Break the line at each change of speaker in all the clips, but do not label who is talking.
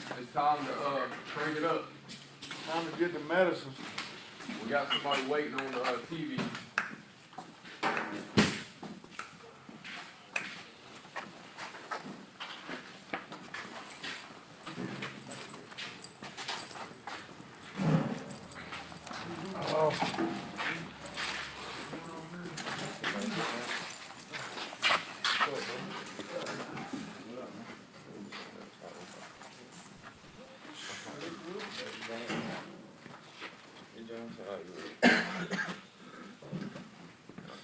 It's time to bring it up.
Time to get the medicine.
We got somebody waiting on the TV.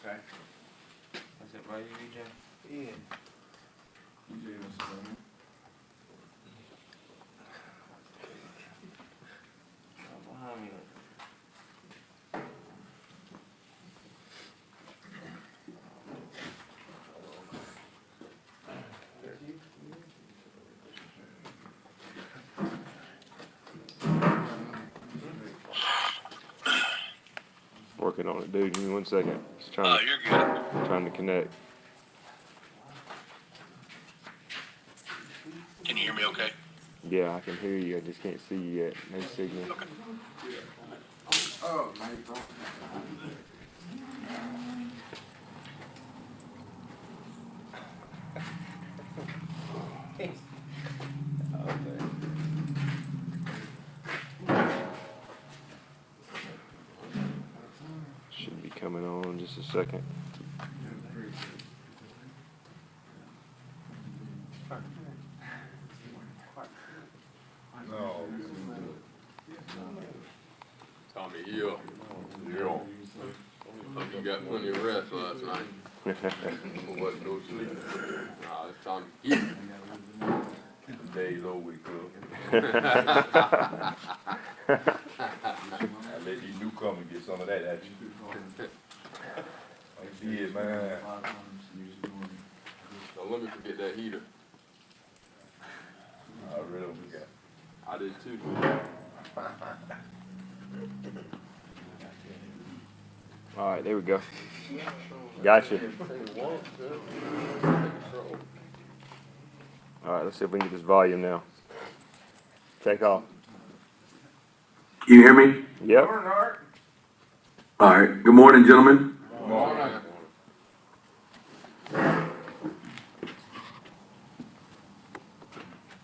Okay.
That's it, right, EJ?
Yeah.
Behind me.
Working on it, dude. Give me 1 second. Just trying
You're good.
trying to connect.
Can you hear me okay?
Yeah, I can hear you. I just can't see you yet. No signal.
Okay.
Oh, man.
Should be coming on in just a second.
No.
Tommy Hill. Hill. Hope you got plenty of rest last night. Wasn't no sleep. Nah, it's time to eat.
The day's over with, cool. I let these newcomers get some of that at you. I see it, man.
Don't let me forget that heater.
I really forgot.
I did too.
All right, there we go. Gotcha. All right, let's see if we can get this volume now. Take off.
Can you hear me?
Yep.
All right. Good morning, gentlemen.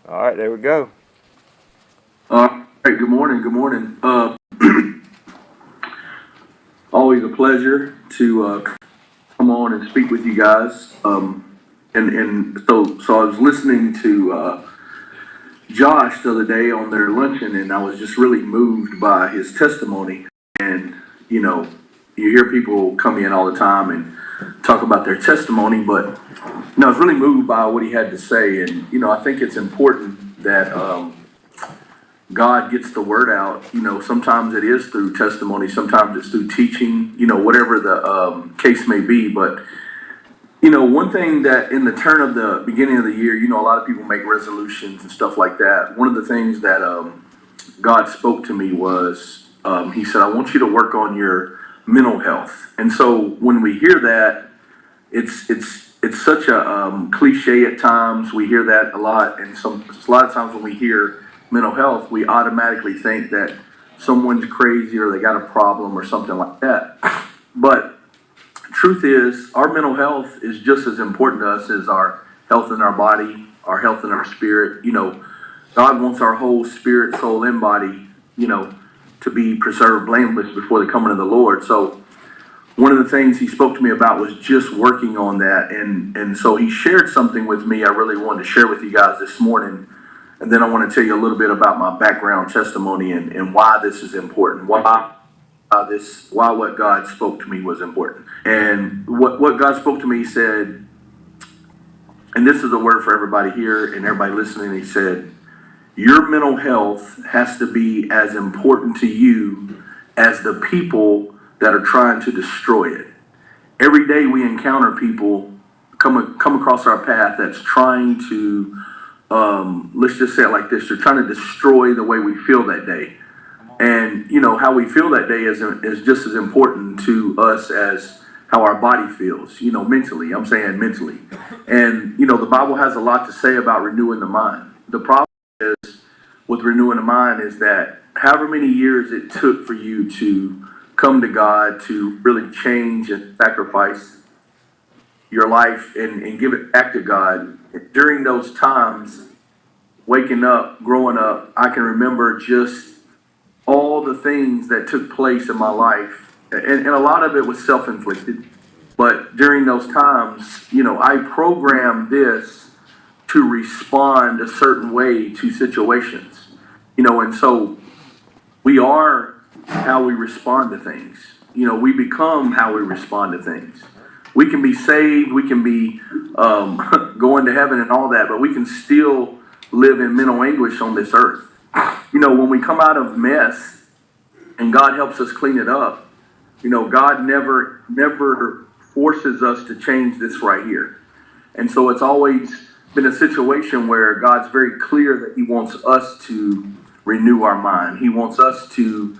All right, there we go.
All right. Good morning. Good morning. Always a pleasure to come on and speak with you guys. And so I was listening to Josh the other day on their luncheon, and I was just really moved by his testimony. And you know, you hear people come in all the time and talk about their testimony, but I was really moved by what he had to say. And you know, I think it's important that God gets the word out. You know, sometimes it is through testimony, sometimes it's through teaching. You know, whatever the case may be, but. You know, one thing that in the turn of the beginning of the year, you know, a lot of people make resolutions and stuff like that. One of the things that God spoke to me was, he said, I want you to work on your mental health. And so when we hear that, it's such a cliche at times. We hear that a lot. And a lot of times when we hear mental health, we automatically think that someone's crazy or they got a problem or something like that. But truth is, our mental health is just as important to us as our health in our body, our health in our spirit. You know, God wants our whole spirit, soul, and body, you know, to be preserved blameless before the coming of the Lord. So one of the things he spoke to me about was just working on that. And so he shared something with me I really wanted to share with you guys this morning. And then I want to tell you a little bit about my background testimony and why this is important, why what God spoke to me was important. And what God spoke to me, he said, and this is a word for everybody here and everybody listening, he said, your mental health has to be as important to you as the people that are trying to destroy it. Every day we encounter people come across our path that's trying to, let's just say it like this, they're trying to destroy the way we feel that day. And, you know, how we feel that day is just as important to us as how our body feels, you know, mentally. I'm saying mentally. And, you know, the Bible has a lot to say about renewing the mind. The problem is with renewing the mind is that however many years it took for you to come to God, to really change and sacrifice your life and give it back to God, during those times, waking up, growing up, I can remember just all the things that took place in my life. And a lot of it was self-inflicted. But during those times, I programmed this to respond a certain way to situations. And so we are how we respond to things. We become how we respond to things. We can be saved, we can be going to heaven and all that, but we can still live in mental anguish on this earth. When we come out of mess and God helps us clean it up, God never forces us to change this right here. And so it's always been a situation where God's very clear that he wants us to renew our mind. He wants us to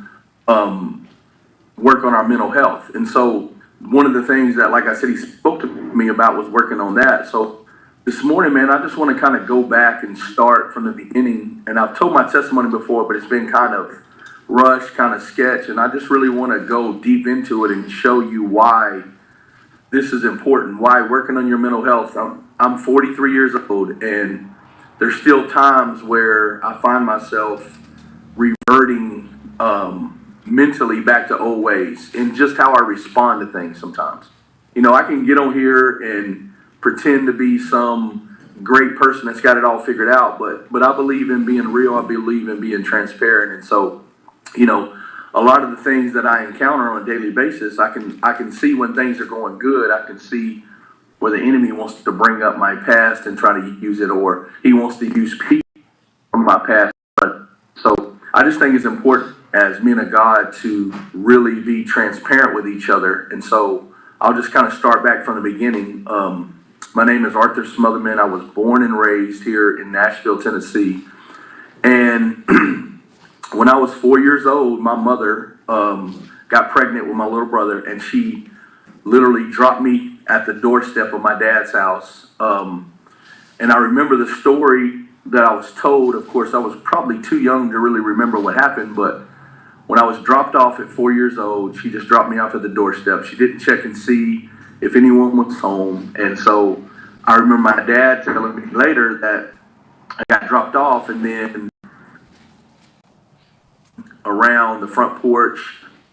work on our mental health. And so one of the things that, like I said, he spoke to me about was working on that. So this morning, man, I just want to kind of go back and start from the beginning. And I've told my testimony before, but it's been kind of rushed, kind of sketch. And I just really want to go deep into it and show you why this is important, why working on your mental health. I'm 43 years old, and there's still times where I find myself reverting mentally back to old ways and just how I respond to things sometimes. I can get on here and pretend to be some great person that's got it all figured out, but I believe in being real. I believe in being transparent. And so, a lot of the things that I encounter on a daily basis, I can see when things are going good. I can see where the enemy wants to bring up my past and try to use it, or he wants to use people from my past. So I just think it's important as men of God to really be transparent with each other. And so I'll just kind of start back from the beginning. My name is Art Smotherman. I was born and raised here in Nashville, Tennessee. And when I was 4 years old, my mother got pregnant with my little brother, and she literally dropped me at the doorstep of my dad's house. And I remember the story that I was told. Of course, I was probably too young to really remember what happened, but when I was dropped off at 4 years old, she just dropped me off at the doorstep. She didn't check and see if anyone was home. And so I remember my dad telling me later that I got dropped off, and then around the front porch,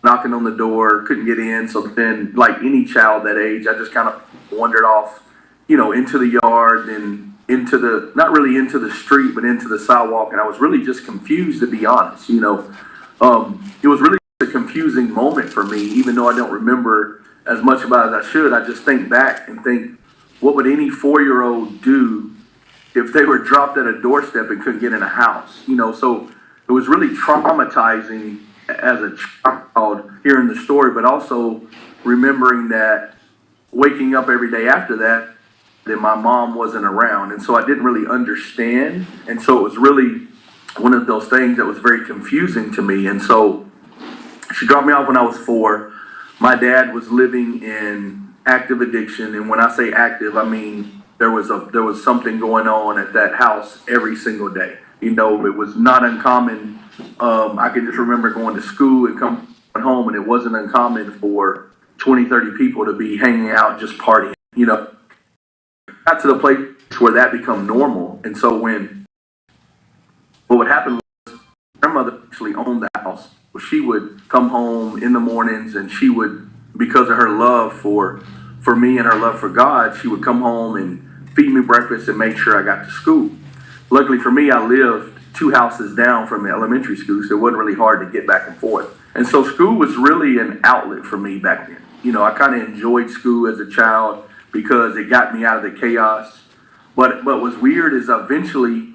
knocking on the door, couldn't get in. So then, like any child that age, I just kind of wandered off, into the yard and into the, not really into the street, but into the sidewalk. And I was really just confused, to be honest. It was really a confusing moment for me, even though I don't remember as much about it as I should. I just think back and think, what would any 4-year-old do if they were dropped at a doorstep and couldn't get in a house? So it was really traumatizing as a child hearing the story, but also remembering that waking up every day after that my mom wasn't around. And so I didn't really understand. And so it was really one of those things that was very confusing to me. And so she dropped me off when I was 4. My dad was living in active addiction. And when I say active, I mean there was something going on at that house every single day. It was not uncommon. I can just remember going to school and coming home, and it wasn't uncommon for 20, 30 people to be hanging out, just partying. Got to the place where that became normal. And so what would happen was grandmother actually owned the house. She would come home in the mornings, and she would, because of her love for me and her love for God, she would come home and feed me breakfast and make sure I got to school. Luckily for me, I lived 2 houses down from the elementary school, so it wasn't really hard to get back and forth. And so school was really an outlet for me back then. I kind of enjoyed school as a child because it got me out of the chaos. But what was weird is eventually,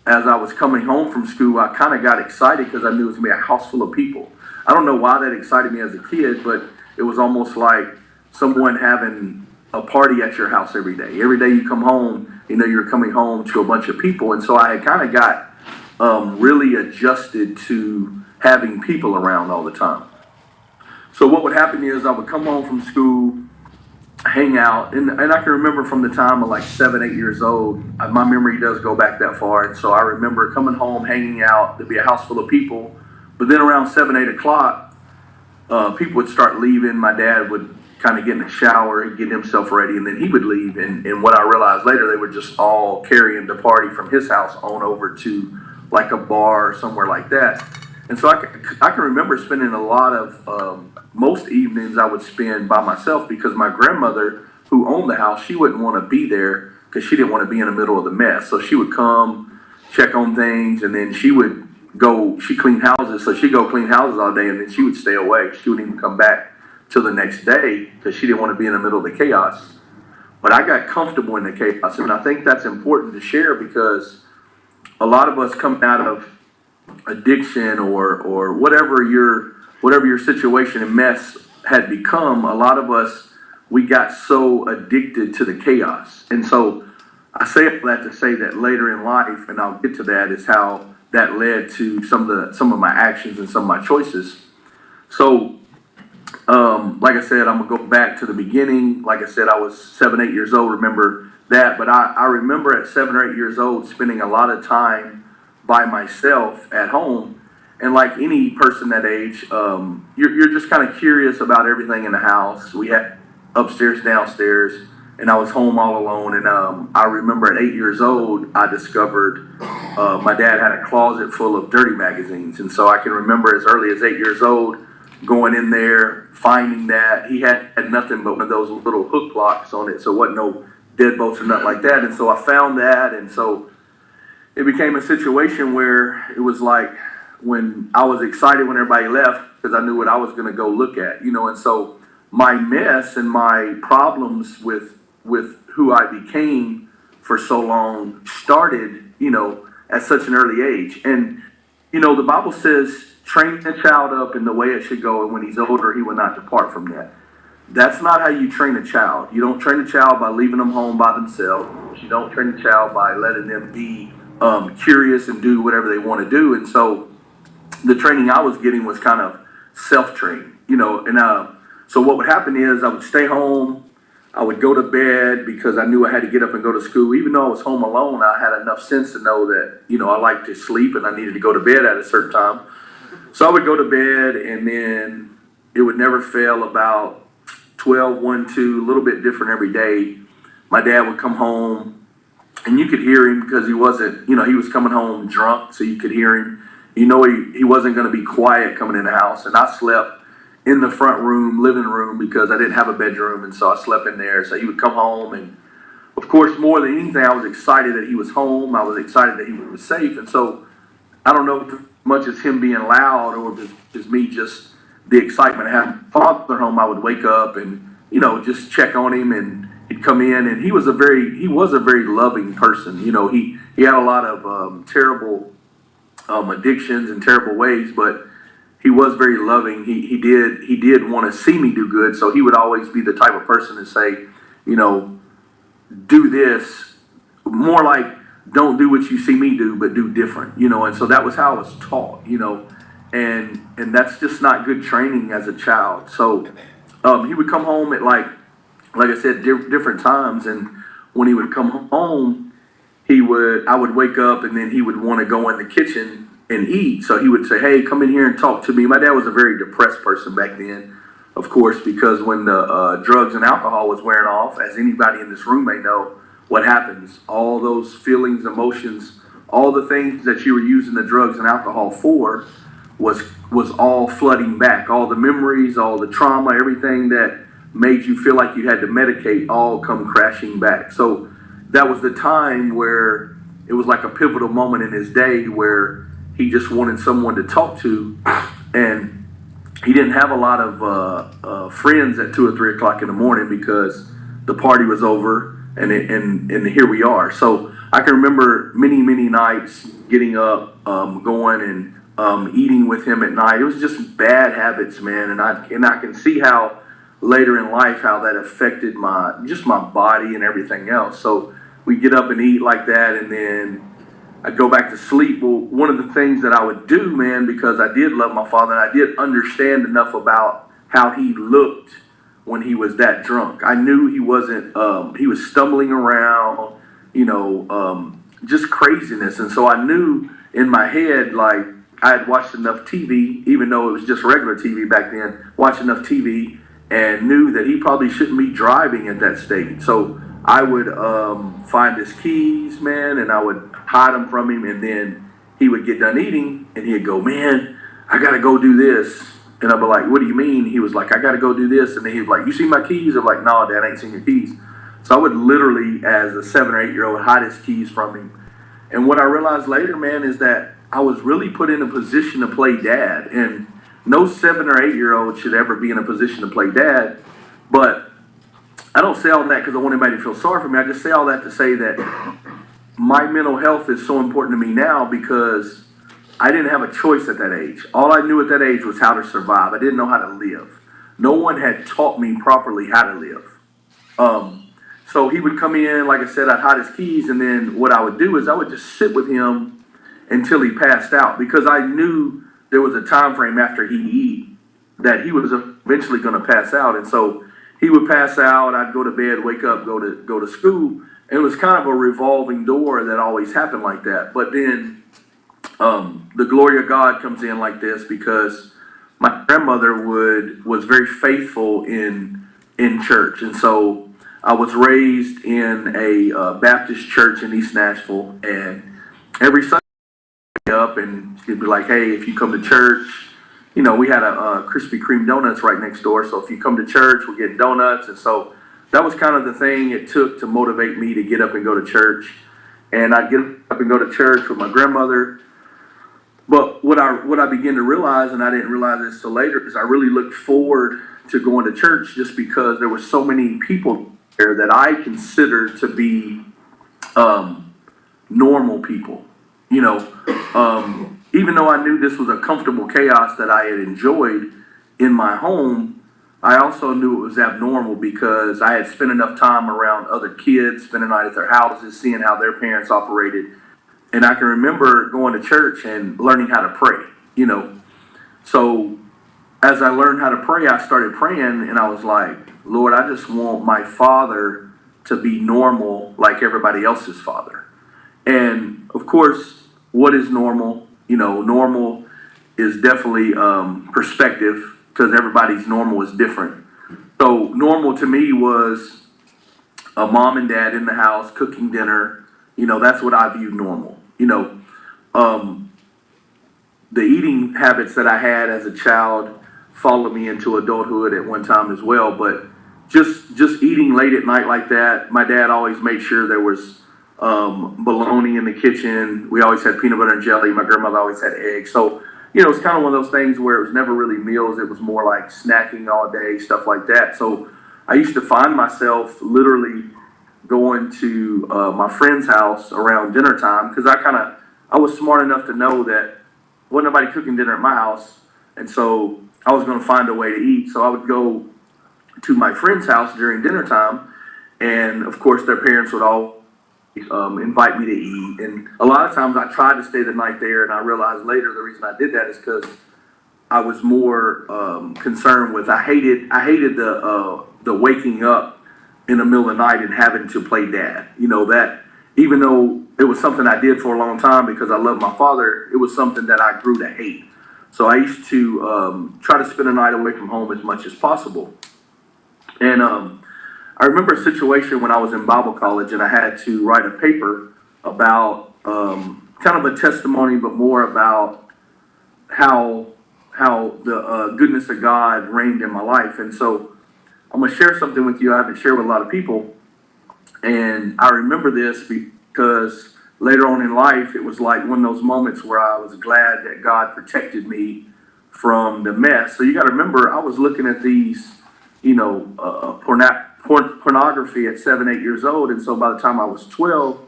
as I was coming home from school, I kind of got excited because I knew it was going to be a house full of people. I don't know why that excited me as a kid, but it was almost like someone having a party at your house every day. Every day you come home, you're coming home to a bunch of people. And so I had kind of got really adjusted to having people around all the time. So what would happen is I would come home from school, hang out, and I can remember from the time of like 7, 8 years old. My memory does go back that far, and so I remember coming home, hanging out. There'd be a house full of people, but then around 7, 8 o'clock, people would start leaving. My dad would kind of get in the shower and get himself ready, and then he would leave. And what I realized later, they would just all carrying the party from his house on over to like a bar or somewhere like that. And so I can remember spending a lot of, most evenings I would spend by myself because my grandmother, who owned the house, she wouldn't want to be there because she didn't want to be in the middle of the mess. So she would come, check on things, and then she cleaned houses. So she'd go clean houses all day, and then she would stay away. She wouldn't even come back till the next day because she didn't want to be in the middle of the chaos. But I got comfortable in the chaos, and I think that's important to share because a lot of us come out of addiction or whatever your situation and mess had become. A lot of us, we got so addicted to the chaos. And so I say all that to say that later in life, and I'll get to that, is how that led to some of my actions and some of my choices. So like I said, I'm gonna go back to the beginning. Like I said, I was 7, 8 years old, remember that, but I remember at 7 or 8 years old spending a lot of time by myself at home. And like any person that age, you're just kind of curious about everything in the house. We had upstairs, downstairs, and I was home all alone. And I remember at 8 years old, I discovered my dad had a closet full of dirty magazines. And so I can remember as early as 8 years old going in there, finding that he had nothing but one of those little hook locks on it. So it wasn't no deadbolts or nothing like that. And so I found that. And so it became a situation where it was like when I was excited when everybody left because I knew what I was going to go look at, and so my mess and my problems with who I became for so long started, at such an early age. And, the Bible says, train a child up in the way it should go, and when he's older, he will not depart from that. That's not how you train a child. You don't train a child by leaving them home by themselves. You don't train a child by letting them be curious and do whatever they want to do. And so the training I was getting was kind of self-trained, and so what would happen is I would stay home, I would go to bed because I knew I had to get up and go to school. Even though I was home alone, I had enough sense to know that, I like to sleep and I needed to go to bed at a certain time. So I would go to bed, and then it would never fail about 12, 1, 2, a little bit different every day. My dad would come home, and you could hear him because he wasn't, he was coming home drunk, so you could hear him. He wasn't going to be quiet coming in the house. And I slept in the front room, living room, because I didn't have a bedroom, and so I slept in there. So he would come home, and of course, more than anything, I was excited that he was home. I was excited that he was safe. And so I don't know if much as him being loud or just me, just the excitement of having father home. I would wake up and, just check on him, and he'd come in, and he was a very loving person. He had a lot of terrible addictions and terrible ways, but he was very loving. He did want to see me do good, so he would always be the type of person to say, do this, more like don't do what you see me do, but do different, and so that was how I was taught, and that's just not good training as a child. So he would come home at like I said, different times, and when he would come home, I would wake up, and then he would want to go in the kitchen and eat. So he would say, hey, come in here and talk to me. My dad was a very depressed person back then, of course, because when the drugs and alcohol was wearing off, as anybody in this room may know, what happens? All those feelings, emotions, all the things that you were using the drugs and alcohol for was all flooding back. All the memories, all the trauma, everything that made you feel like you had to medicate all come crashing back. So that was the time where it was like a pivotal moment in his day where he just wanted someone to talk to, and he didn't have a lot of friends at 2 or 3 o'clock in the morning because the party was over, and here we are. So I can remember many nights getting up, going and eating with him at night. It was just bad habits, man, and I can see how later in life how that affected my body and everything else. So we get up and eat like that, and then I'd go back to sleep. Well, one of the things that I would do, man, because I did love my father and I did understand enough about how he looked when he was that drunk. I knew he wasn't, he was stumbling around, just craziness. And so I knew in my head, like, I had watched enough TV, even though it was just regular TV back then, watched enough TV and knew that he probably shouldn't be driving at that state. So I would find his keys, man, and I would hide them from him. And then he would get done eating and he'd go, man, I got to go do this. And I'd be like, what do you mean? He was like, I got to go do this. And then he'd be like, you see my keys? I'm like, no, Dad, I ain't seen your keys. So I would literally, as a 7 or 8 year old, hide his keys from him. And what I realized later, man, is that I was really put in a position to play dad. And no 7 or 8 year old should ever be in a position to play dad. But I don't say all that because I want anybody to feel sorry for me. I just say all that to say that my mental health is so important to me now because I didn't have a choice at that age. All I knew at that age was how to survive. I didn't know how to live. No one had taught me properly how to live. So he would come in, like I said, I'd hide his keys, and then what I would do is I would just sit with him until he passed out because I knew there was a time frame after he'd eat that he was eventually going to pass out. And so he would pass out, I'd go to bed, wake up, go to school. And it was kind of a revolving door that always happened like that. But then the glory of God comes in like this because my grandmother was very faithful in church. And so I was raised in a Baptist church in East Nashville, and every Sunday up and she'd be like, hey, if you come to church, we had a Krispy Kreme donuts right next door. So if you come to church, we're getting donuts. And so that was kind of the thing it took to motivate me to get up and go to church. And I'd get up and go to church with my grandmother. But what I began to realize, and I didn't realize this till later, is I really looked forward to going to church just because there were so many people there that I considered to be normal people. Even though I knew this was a comfortable chaos that I had enjoyed in my home, I also knew it was abnormal because I had spent enough time around other kids, spending the night at their houses, seeing how their parents operated. And I can remember going to church and learning how to pray, So as I learned how to pray, I started praying and I was like, Lord, I just want my father to be normal like everybody else's father. And of course, what is normal? Normal is definitely perspective because everybody's normal is different. So normal to me was a mom and dad in the house cooking dinner. That's what I viewed normal. The eating habits that I had as a child followed me into adulthood at one time as well. But just eating late at night like that, my dad always made sure there was bologna in the kitchen. We always had peanut butter and jelly. My grandmother always had eggs. So, it's kind of one of those things where it was never really meals. It was more like snacking all day, stuff like that. So I used to find myself literally going to my friend's house around dinner time because I was smart enough to know that wasn't nobody cooking dinner at my house. And so I was going to find a way to eat. So I would go to my friend's house during dinner time. And of course, their parents would all invite me to eat. And a lot of times I tried to stay the night there. And I realized later the reason I did that is because I was more concerned with, I hated the waking up in the middle of the night and having to play dad. That even though it was something I did for a long time because I loved my father, it was something that I grew to hate. So I used to try to spend a night away from home as much as possible. And I remember a situation when I was in Bible college and I had to write a paper about kind of a testimony, but more about how the goodness of God reigned in my life. And so I'm going to share something with you I haven't shared with a lot of people. And I remember this because later on in life, it was like one of those moments where I was glad that God protected me from the mess. So you got to remember, I was looking at these, pornography at 7, 8 years old. And so by the time I was 12,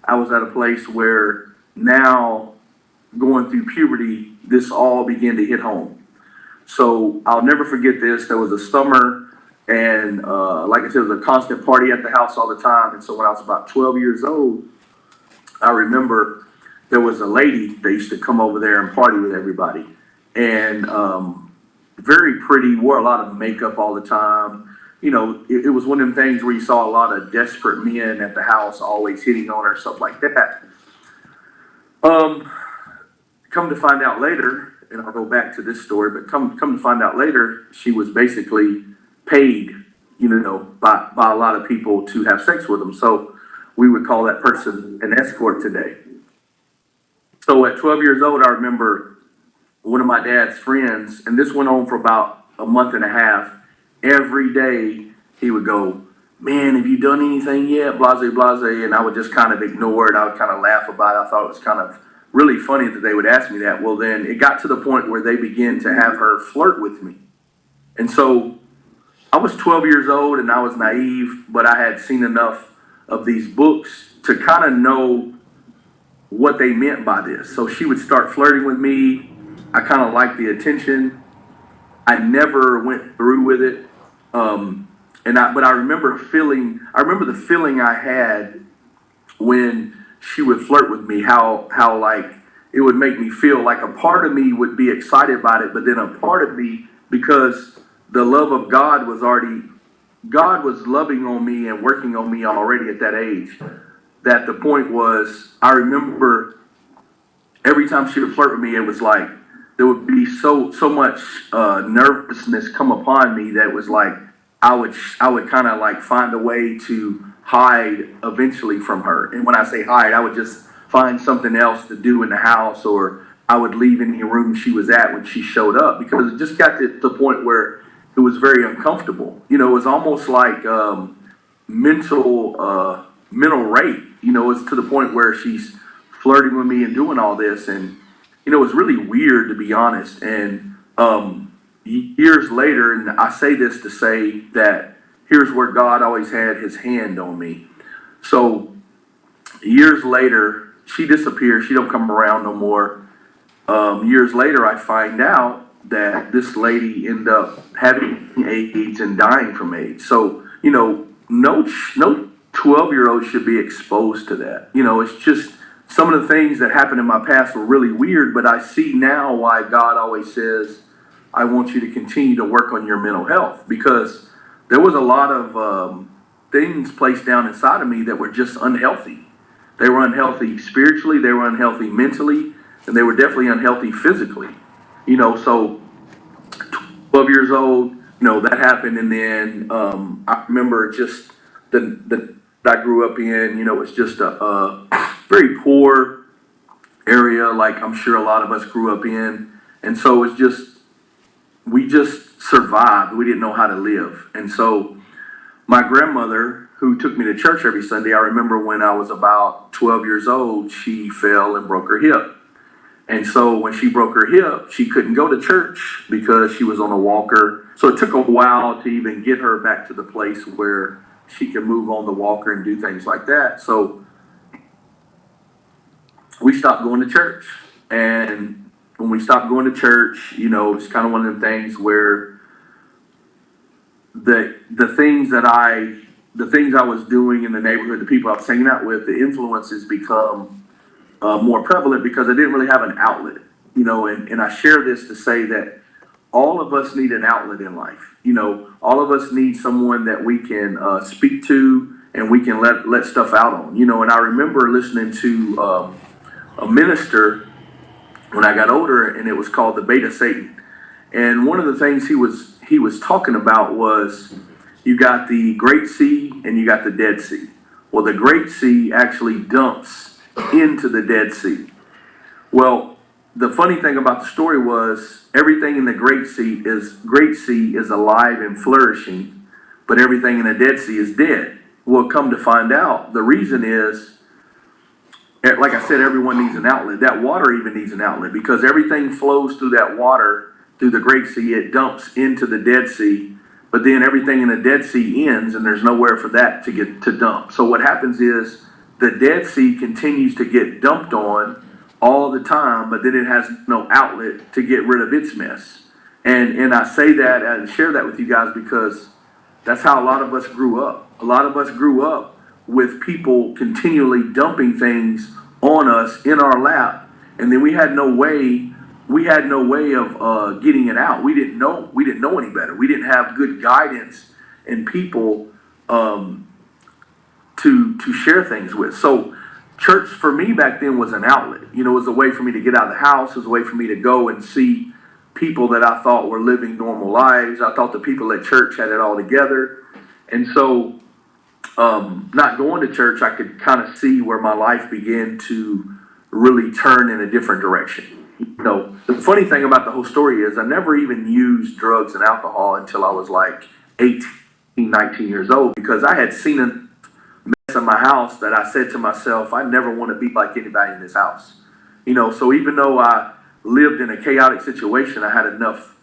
I was at a place where now going through puberty, this all began to hit home. So I'll never forget this. There was a summer and like I said, it was a constant party at the house all the time. And so when I was about 12 years old, I remember there was a lady that used to come over there and party with everybody. And very pretty, wore a lot of makeup all the time. it was one of them things where you saw a lot of desperate men at the house always hitting on her, stuff like that. Come to find out later, and I'll go back to this story, but come to find out later, she was basically paid, by a lot of people to have sex with them. So we would call that person an escort today. So at 12 years old, I remember one of my dad's friends, and this went on for about a month and a half. Every day he would go, "Man, have you done anything yet? Blase, blase." And I would just kind of ignore it. I would kind of laugh about it. I thought it was kind of really funny that they would ask me that. Well, then it got to the point where they began to have her flirt with me. And so I was 12 years old and I was naive, but I had seen enough of these books to kind of know what they meant by this. So she would start flirting with me. I kind of liked the attention. I never went through with it. But I remember the feeling I had when she would flirt with me, how like it would make me feel like a part of me would be excited about it, but then a part of me, because the love of God was loving on me and working on me already at that age, that the point was, I remember every time she would flirt with me, it was like there would be so much nervousness come upon me that was like I would kind of like find a way to hide eventually from her. And when I say hide, I would just find something else to do in the house, or I would leave any room she was at when she showed up, because it just got to the point where it was very uncomfortable. It was almost like mental rape. It's to the point where she's flirting with me and doing all this, and it was really weird, to be honest. And years later, and I say this to say that here's where God always had his hand on me. So years later, she disappeared. She don't come around no more. Years later, I find out that this lady ended up having AIDS and dying from AIDS. So, no 12-year-old should be exposed to that. It's just some of the things that happened in my past were really weird, but I see now why God always says, I want you to continue to work on your mental health, because there was a lot of things placed down inside of me that were just unhealthy. They were unhealthy spiritually, they were unhealthy mentally, and they were definitely unhealthy physically. So 12 years old, that happened. And then I remember just the I grew up in, it's just a very poor area, like I'm sure a lot of us grew up in. And so it's just, we just survived. We didn't know how to live. And so my grandmother, who took me to church every Sunday, I remember when I was about 12 years old, she fell and broke her hip. And so when she broke her hip, she couldn't go to church because she was on a walker. So it took a while to even get her back to the place where she could move on the walker and do things like that. So we stopped going to church. And when we stopped going to church, it's kind of one of them things where the things I was doing in the neighborhood, the people I was hanging out with, the influences become more prevalent, because I didn't really have an outlet, and I share this to say that all of us need an outlet in life. All of us need someone that we can speak to and we can let stuff out on, and I remember listening to a minister when I got older, and it was called The Bait of Satan. And one of the things he was talking about was, you got the Great Sea and you got the Dead Sea. Well, the Great Sea actually dumps into the Dead Sea. Well, the funny thing about the story was, everything in the Great Sea is alive and flourishing, but everything in the Dead Sea is dead. Well, come to find out, the reason is, like I said, everyone needs an outlet. That water even needs an outlet, because everything flows through that water, through the Great Sea. It dumps into the Dead Sea, but then everything in the Dead Sea ends, and there's nowhere for that to dump. So what happens is, the Dead Sea continues to get dumped on all the time, but then it has no outlet to get rid of its mess. And I say that and share that with you guys because that's how a lot of us grew up. A lot of us grew up with people continually dumping things on us in our lap, and then we had no way of getting it out. We didn't know any better. We didn't have good guidance and people to share things with. So church for me back then was an outlet. You know, it was a way for me to get out of the house. It was a way for me to go and see people that I thought were living normal lives. I thought the people at church had it all together. And so not going to church, I could kind of see where my life began to really turn in a different direction. You know, the funny thing about the whole story is I never even used drugs and alcohol until I was like 18, 19 years old, because I had seen a mess in my house that I said to myself, I never want to be like anybody in this house. You know, so even though I lived in a chaotic situation, I had enough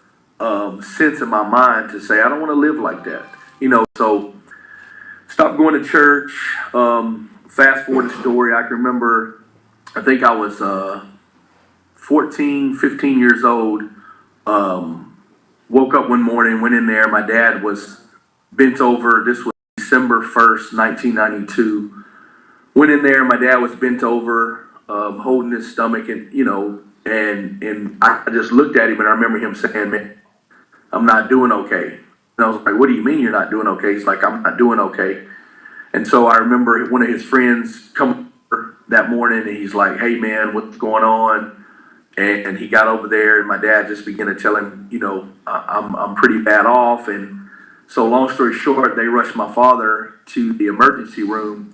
sense in my mind to say, I don't want to live like that. You know, so stopped going to church. Fast forward the story, I can remember, I think I was 14, 15 years old. Woke up one morning, went in there. My dad was bent over. This was December 1st, 1992. Went in there. My dad was bent over, holding his stomach, and you know, and I just looked at him, and I remember him saying, "Man, I'm not doing okay." And I was like, "What do you mean you're not doing okay?" He's like, "I'm not doing okay." And so I remember one of his friends come over that morning, and he's like, "Hey man, what's going on?" And he got over there, and my dad just began to tell him, you know, I'm pretty bad off. And so long story short, they rushed my father to the emergency room,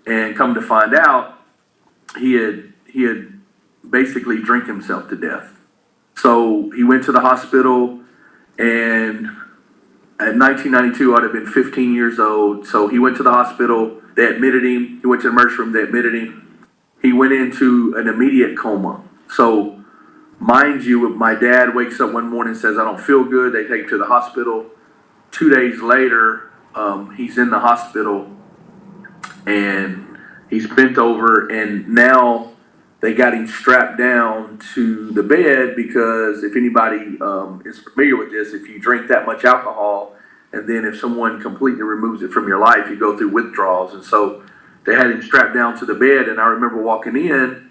and come to find out, he had basically drank himself to death. So he went to the hospital, and in 1992, I'd have been 15 years old. So he went to the hospital. They admitted him. He went to the emergency room. They admitted him. He went into an immediate coma. So, mind you, my dad wakes up one morning and says, I don't feel good. They take him to the hospital. 2 days later, he's in the hospital, and he's bent over, and now they got him strapped down to the bed, because if anybody is familiar with this, if you drink that much alcohol, and then if someone completely removes it from your life, you go through withdrawals. And so they had him strapped down to the bed, and I remember walking in,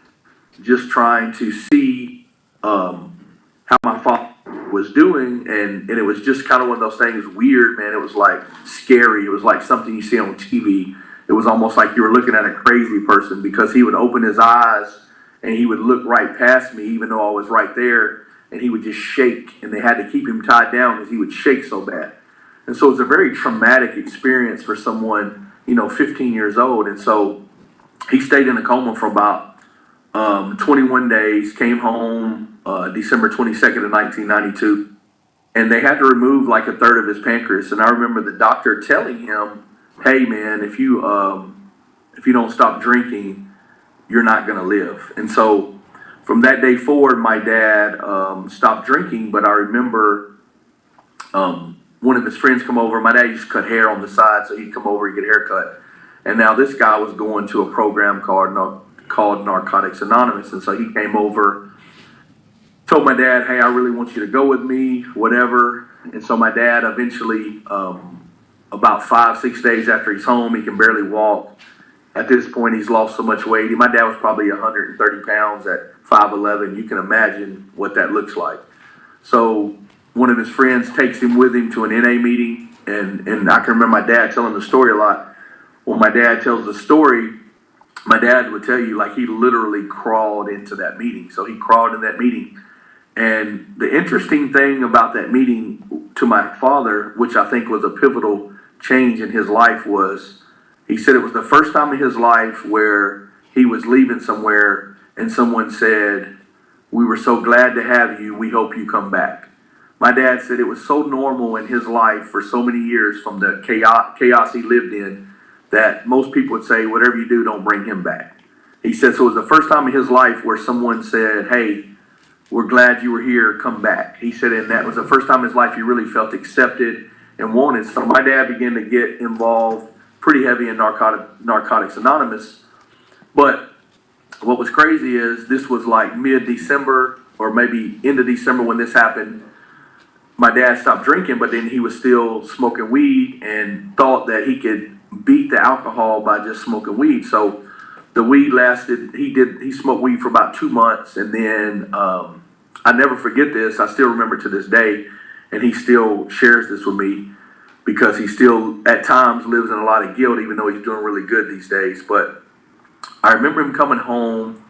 just trying to see how my father was doing, and it was just kind of one of those things, weird, man. It was like scary. It was like something you see on TV. It was almost like you were looking at a crazy person, because he would open his eyes and he would look right past me, even though I was right there, and he would just shake, and they had to keep him tied down because he would shake so bad. And so it was a very traumatic experience for someone, you know, 15 years old. And so he stayed in a coma for about 21 days, came home December 22nd of 1992, and they had to remove like a third of his pancreas. And I remember the doctor telling him, hey man, if you don't stop drinking, you're not going to live. And so from that day forward, my dad stopped drinking. But I remember one of his friends come over. My dad used to cut hair on the side, so he'd come over and get a haircut. And now this guy was going to a program called Narcotics Anonymous. And so he came over, told my dad, hey, I really want you to go with me, whatever. And so my dad eventually, about 5-6 days after he's home, he can barely walk. At this point, he's lost so much weight. My dad was probably 130 pounds at 5'11". You can imagine what that looks like. So one of his friends takes him with him to an NA meeting. And I can remember my dad telling the story a lot. When my dad tells the story, my dad would tell you, like, he literally crawled into that meeting. So he crawled in that meeting. And the interesting thing about that meeting to my father, which I think was a pivotal change in his life, was he said it was the first time in his life where he was leaving somewhere and someone said, we were so glad to have you. We hope you come back. My dad said it was so normal in his life for so many years, from the chaos he lived in, that most people would say, whatever you do, don't bring him back. He said, so it was the first time in his life where someone said, hey, we're glad you were here, come back. He said, and that was the first time in his life he really felt accepted and wanted. So my dad began to get involved pretty heavy in Narcotics Anonymous. But what was crazy is this was like mid-December or maybe end of December when this happened. My dad stopped drinking, but then he was still smoking weed and thought that he could beat the alcohol by just smoking weed. So the weed lasted, he smoked weed for about 2 months. And then I never forget this. I still remember to this day, and he still shares this with me. because he still at times lives in a lot of guilt, even though he's doing really good these days. But I remember him coming home,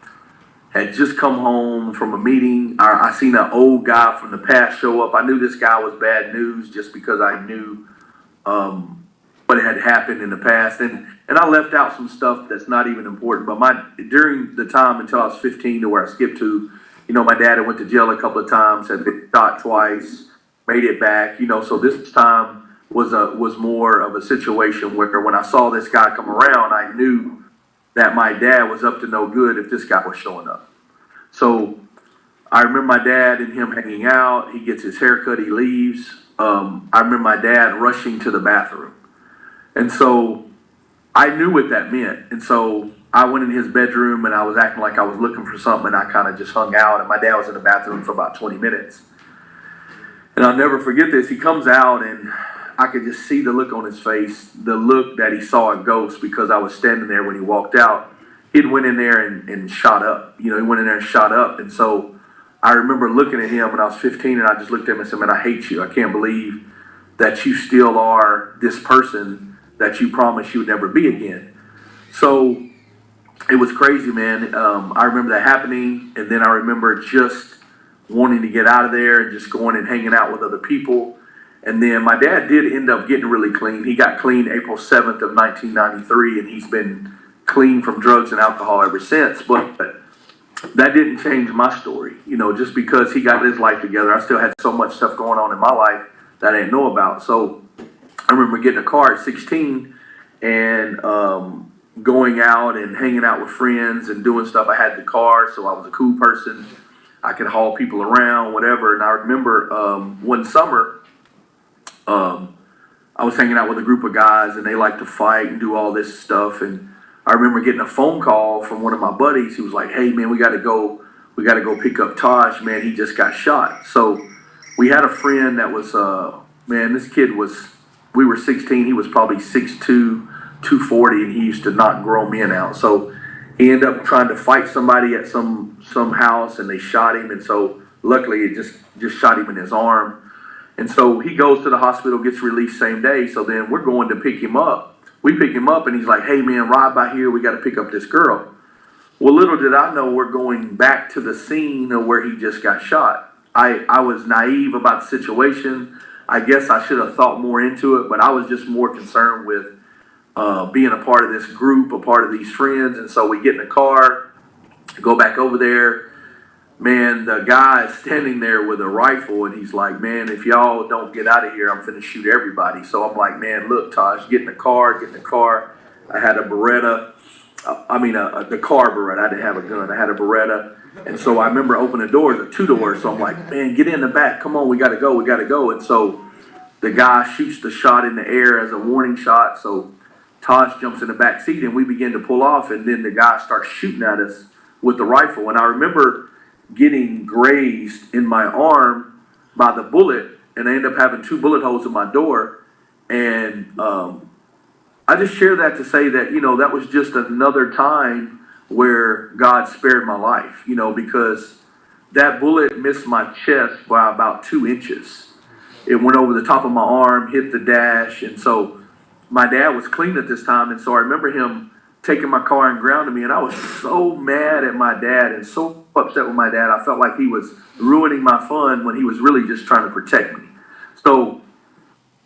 had just come home from a meeting. I seen an old guy from the past show up. I knew this guy was bad news just because I knew what had happened in the past. And I left out some stuff that's not even important. But during the time until I was 15 to where I skipped to, my dad had went to jail a couple of times, had been shot twice, made it back, so this time was more of a situation where when I saw this guy come around, I knew that my dad was up to no good if this guy was showing up. So I remember my dad and him hanging out. He gets his haircut, he leaves. I remember my dad rushing to the bathroom. And so I knew what that meant. And so I went in his bedroom and I was acting like I was looking for something, and I kind of just hung out. And my dad was in the bathroom for about 20 minutes. And I'll never forget this. He comes out and I could just see the look on his face, the look that he saw a ghost, because I was standing there when he walked out. He went in there and shot up. He went in there and shot up. And so I remember looking at him when I was 15, and I just looked at him and said, man, I hate you. I can't believe that you still are this person that you promised you would never be again. So it was crazy, man. I remember that happening. And then I remember just wanting to get out of there and just going and hanging out with other people. And then my dad did end up getting really clean. He got clean April 7th of 1993, and he's been clean from drugs and alcohol ever since. But that didn't change my story. Just because he got his life together, I still had so much stuff going on in my life that I didn't know about. So I remember getting a car at 16 and going out and hanging out with friends and doing stuff. I had the car, so I was a cool person. I could haul people around, whatever. And I remember one summer, I was hanging out with a group of guys, and they like to fight and do all this stuff. And I remember getting a phone call from one of my buddies. He was like, hey man, we got to go pick up Taj, man. He just got shot. So we had a friend that was, this kid we were 16. He was probably 6'2", 240, and he used to knock grown men out. So he ended up trying to fight somebody at some house, and they shot him. And so luckily it just shot him in his arm. And so he goes to the hospital, gets released same day. So then we're going to pick him up. We pick him up, and he's like, hey man, ride by here. We got to pick up this girl. Well, little did I know we're going back to the scene of where he just got shot. I was naive about the situation. I guess I should have thought more into it, but I was just more concerned with being a part of this group, a part of these friends. And so we get in the car, go back over there. Man, the guy is standing there with a rifle, and he's like, man, if y'all don't get out of here, I'm finna shoot everybody. So I'm like, man, look, Taj, get in the car. I had a Beretta. The car Beretta. I didn't have a gun. I had a Beretta. And so I remember opening the doors, a 2-door. So I'm like, man, get in the back. Come on, we got to go. And so the guy shoots the shot in the air as a warning shot. So Taj jumps in the back seat, and we begin to pull off. And then the guy starts shooting at us with the rifle. And I remember getting grazed in my arm by the bullet, and I ended up having 2 bullet holes in my door. And I just share that to say that, that was just another time where God spared my life, because that bullet missed my chest by about 2 inches. It went over the top of my arm, hit the dash. And so my dad was clean at this time. And so I remember him taking my car and grounding me. And I was so mad at my dad and so upset with my dad. I felt like he was ruining my fun when he was really just trying to protect me. So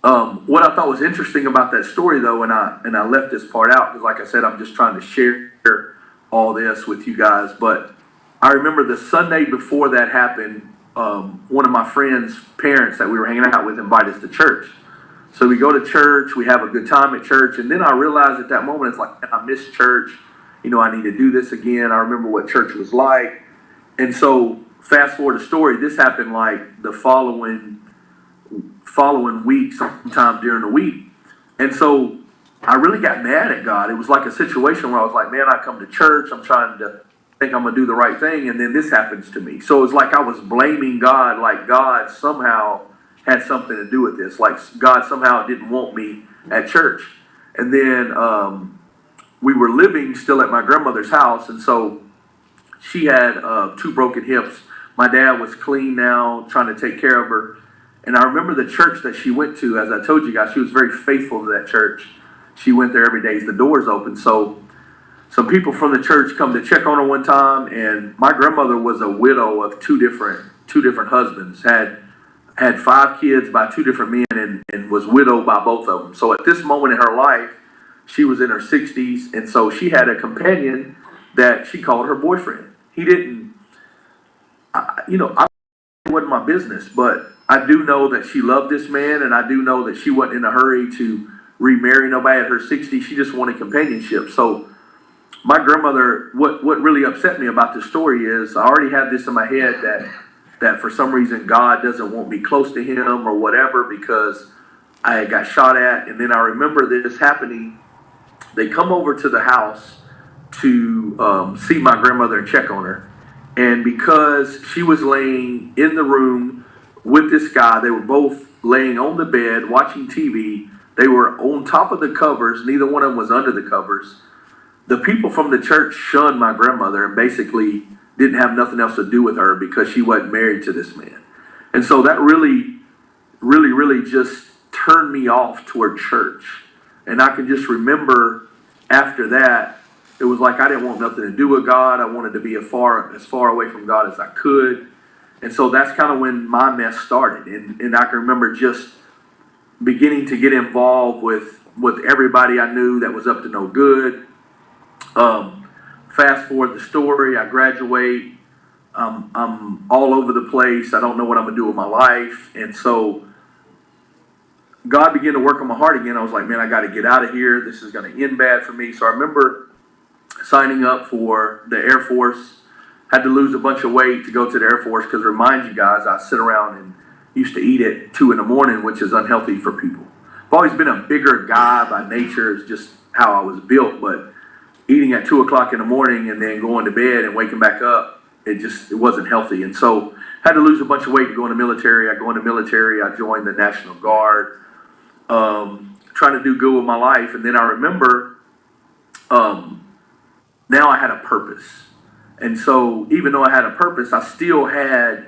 what I thought was interesting about that story, though, and I left this part out because, like I said, I'm just trying to share all this with you guys. But I remember the Sunday before that happened, one of my friend's parents that we were hanging out with invited us to church. So we go to church, we have a good time at church, and then I realized at that moment, it's like, I miss church. I need to do this again. I remember what church was like. And so fast forward the story, this happened like the following week, sometime during the week. And so I really got mad at God. It was like a situation where I was like, man, I come to church, I'm trying to think I'm going to do the right thing, and then this happens to me. So it was like I was blaming God, like God somehow had something to do with this. Like God somehow didn't want me at church. And then we were living still at my grandmother's house, and so she had 2 broken hips. My dad was clean now, trying to take care of her. And I remember the church that she went to, as I told you guys, she was very faithful to that church. She went there every day as the doors open. So some people from the church come to check on her one time, and my grandmother was a widow of two different husbands, had 5 kids by 2 different men, and was widowed by both of them. So at this moment in her life, she was in her 60s, and so she had a companion that she called her boyfriend. He didn't, it wasn't my business, but I do know that she loved this man, and I do know that she wasn't in a hurry to remarry nobody at her 60s. She just wanted companionship. So my grandmother, what really upset me about this story is I already had this in my head that for some reason God doesn't want me close to him or whatever because I got shot at. And then I remember this happening. They come over to the house to see my grandmother and check on her. And because she was laying in the room with this guy, they were both laying on the bed watching TV. They were on top of the covers. Neither one of them was under the covers. The people from the church shunned my grandmother and basically didn't have nothing else to do with her because she wasn't married to this man. And so that really just turned me off toward church. And I can just remember after that, it was like I didn't want nothing to do with God. I wanted to be as far away from God as I could. And so that's kind of when my mess started. And I can remember just beginning to get involved with everybody I knew that was up to no good. Fast forward the story, I graduate. I'm all over the place. I don't know what I'm going to do with my life. And so God began to work on my heart again. I was like, man, I got to get out of here. This is going to end bad for me. So I remember signing up for the Air Force. Had to lose a bunch of weight to go to the Air Force because, remind you guys, I sit around and used to eat at 2 a.m, which is unhealthy for people. I've always been a bigger guy by nature. It's just how I was built. But eating at 2 o'clock in the morning and then going to bed and waking back up, it wasn't healthy. And so had to lose a bunch of weight to go in the military. I go in the military. I joined the National Guard. Trying to do good with my life. And then I remember now I had a purpose. And so even though I had a purpose, I still had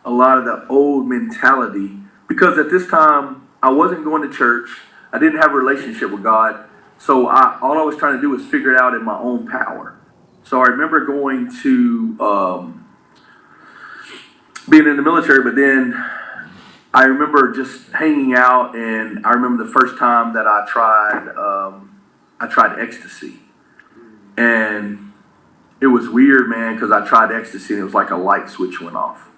a lot of the old mentality because at this time I wasn't going to church. I didn't have a relationship with God. So all I was trying to do was figure it out in my own power. So I remember going to being in the military, but then I remember just hanging out, and I remember the first time that I tried ecstasy. And it was weird, man, because I tried ecstasy and it was like a light switch went off.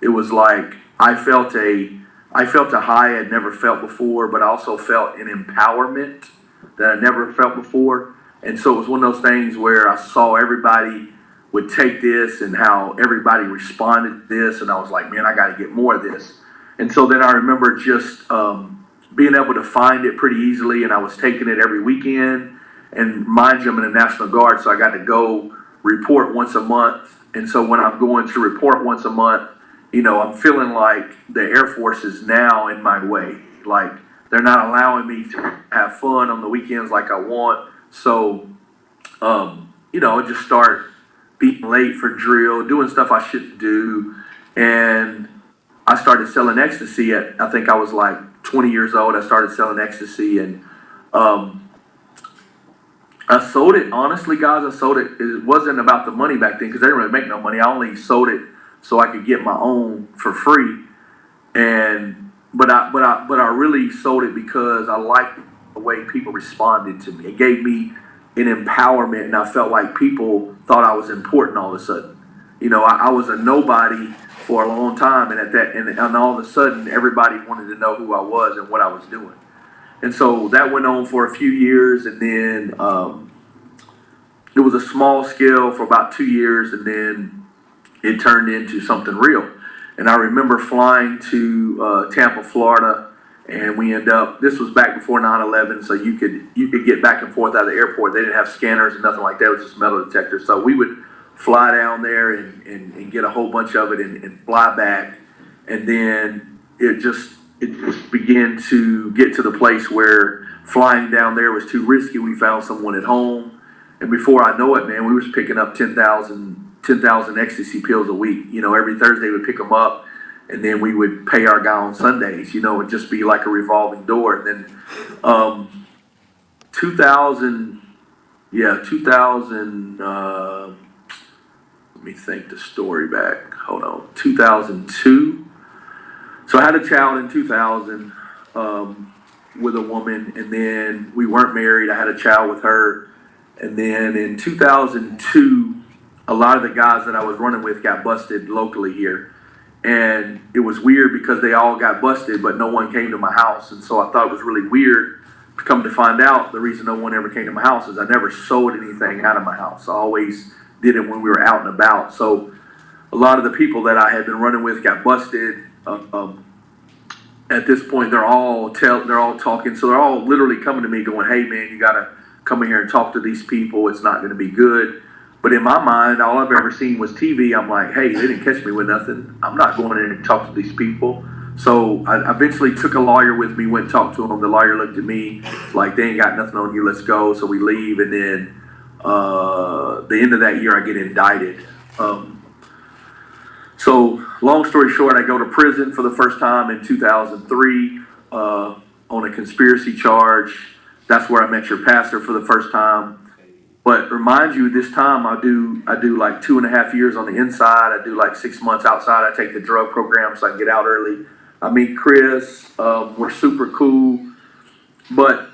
It was like I felt a high I'd never felt before, but I also felt an empowerment that I never felt before. And so it was one of those things where I saw everybody would take this and how everybody responded to this. And I was like, man, I got to get more of this. And so then I remember just being able to find it pretty easily. And I was taking it every weekend. And mind you, I'm in the National Guard, so I got to go report once a month. And so when I'm going to report once a month, I'm feeling like the Air Force is now in my way. Like, they're not allowing me to have fun on the weekends like I want. So, I just start being late for drill, doing stuff I shouldn't do. And I started selling ecstasy at, I think I was like 20 years old. I started selling ecstasy, and I sold it. Honestly, guys, I sold it. It wasn't about the money back then because they didn't really make no money. I only sold it so I could get my own for free. But I really sold it because I liked the way people responded to me. It gave me an empowerment, and I felt like people thought I was important all of a sudden. I was a nobody for a long time, and all of a sudden everybody wanted to know who I was and what I was doing. And so that went on for a few years, and then it was a small scale for about 2 years, and then it turned into something real. And I remember flying to Tampa, Florida, and we ended up, this was back before 9/11, so you could get back and forth out of the airport. They didn't have scanners and nothing like that. It was just metal detectors. So we would fly down there and get a whole bunch of it and fly back. And then it just began to get to the place where flying down there was too risky. We found someone at home. And before I know it, man, we was picking up 10,000 ecstasy pills a week. Every Thursday we'd pick them up, and then we would pay our guy on Sundays. It'd just be like a revolving door. And then 2000, 2000. Let me think the story back. Hold on, 2002. So I had a child in 2000 with a woman, and then we weren't married. I had a child with her, and then in 2002, a lot of the guys that I was running with got busted locally here. And it was weird because they all got busted, but no one came to my house. And so I thought it was really weird. Come to find out, the reason no one ever came to my house is I never sold anything out of my house. I always did it when we were out and about. So a lot of the people that I had been running with got busted. At this point, they're all talking. So they're all literally coming to me going, "Hey man, you gotta come in here and talk to these people. It's not gonna be good." But in my mind, all I've ever seen was TV. I'm like, "Hey, they didn't catch me with nothing. I'm not going in and talk to these people." So I eventually took a lawyer with me, went and talked to him. The lawyer looked at me, it's like, "They ain't got nothing on you, let's go." So we leave, and then the end of that year, I get indicted. So long story short, I go to prison for the first time in 2003 on a conspiracy charge. That's where I met your pastor for the first time. But remind you, this time I do like 2.5 years on the inside. I do like 6 months outside. I take the drug program so I can get out early. I meet Chris. We're super cool. But